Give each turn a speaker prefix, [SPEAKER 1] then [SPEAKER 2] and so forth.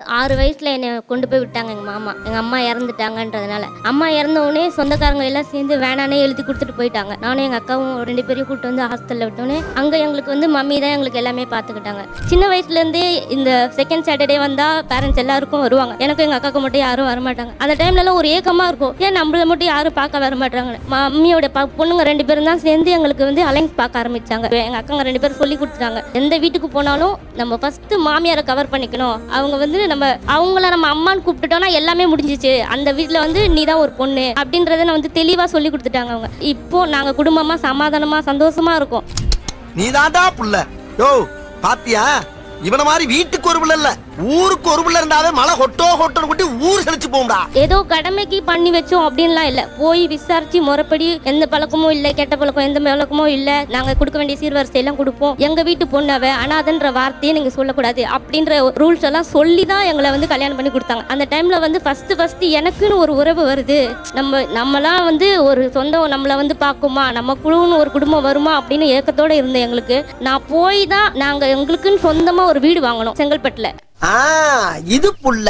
[SPEAKER 1] 6 வயசுல என்னை கொண்டு போய் விட்டாங்க எங்கள் மாமா. எங்கள் அம்மா இறந்துட்டாங்கன்றதுனால. அம்மா இறந்தவுடனே சொந்தக்காரங்க எல்லாம் சேர்ந்து வேணானே எழுதி கொடுத்துட்டு போயிட்டாங்க. நானும் எங்கள் அக்காவும் 2 பேரையும் கூப்பிட்டு வந்து ஹாஸ்டலில் விட்டோன்னே அங்கே எங்களுக்கு வந்து மம்மி தான் எங்களுக்கு எல்லாமே பார்த்துக்கிட்டாங்க. சின்ன வயசுலேருந்தே இந்த செகண்ட் சாட்டர்டே வந்தால் பேரண்ட்ஸ் எல்லாருக்கும் வருவாங்க. எனக்கும் எங்கள் அக்காவுக்கு மட்டும் யாரும் வரமாட்டாங்க. அந்த டைம்லலாம் ஒரு ஏக்கமாக இருக்கும், ஏன் நம்மளை மட்டும் யாரும் பார்க்க வர மாட்டாங்க. மம்மியோட பொண்ணுங்க 2 பேரும் தான் சேர்ந்து எங்களுக்கு வந்து அலைன்ஸ் பார்க்க ஆரம்பித்தாங்க. எங்கள் அக்காங்க 2 பேரும் சொல்லி கொடுத்துட்டாங்க, எந்த வீட்டுக்கு போனாலும் நம்ம ஃபஸ்ட்டு மாமியாரை கவர் பண்ணிக்கணும். அவங்க வந்து அவங்கள நம்ம அம்மான்னு கூப்பிட்டுட்டோம்னா எல்லாமே முடிஞ்சிச்சு. அந்த வீட்டில் வந்து நீ தான் ஒரு பொண்ணு அப்படின்றத நான் வந்து தெளிவாக சொல்லி கொடுத்துட்டாங்க அவங்க. இப்போ நாங்கள் குடும்பமாக சமாதானமாக சந்தோஷமாக இருக்கோம்.
[SPEAKER 2] நீ தாண்டா புள்ள. யோ பாத்தியா, இவன மாதிரி வீட்டுக்கு ஒரு பிள்ளை இல்ல, ஊருக்கு ஒரு பிள்ளை இருந்தாவே மழை ஹொட்டோ ஹொட்டோன்னு கூட்டி ஊர் செழிச்சு போகும்டா.
[SPEAKER 1] ஏதோ கடமைக்கு பண்ணி வச்சோம் அப்படின்லாம் இல்லை. போய் விசாரிச்சு முறைப்படி எந்த பழக்கமும் இல்லை, கெட்ட பழக்கம் எந்த பழக்கமும் இல்லை. நாங்கள் கொடுக்க வேண்டிய சீர்வரிசை எல்லாம் கொடுப்போம். எங்கள் வீட்டு பொண்ணாவ அனாதன்ற வார்த்தையை நீங்கள் சொல்லக்கூடாது அப்படின்ற ரூல்ஸ் எல்லாம் சொல்லி தான் எங்களை வந்து கல்யாணம் பண்ணி கொடுத்தாங்க. அந்த டைமில் வந்து ஃபஸ்ட்டு எனக்குன்னு ஒரு உறவு வருது, நம்மலாம் வந்து ஒரு சொந்தம் நம்மளை வந்து பார்க்குமா, நம்ம குழுன்னு ஒரு குடும்பம் வருமா அப்படின்னு ஏக்கத்தோடு இருந்தேன். எங்களுக்கு நான் போய் தான் நாங்கள் எங்களுக்குன்னு சொந்தமாக ஒரு வீடு வாங்கணும் செங்கல்பட்டில்.
[SPEAKER 2] இது புள்ள.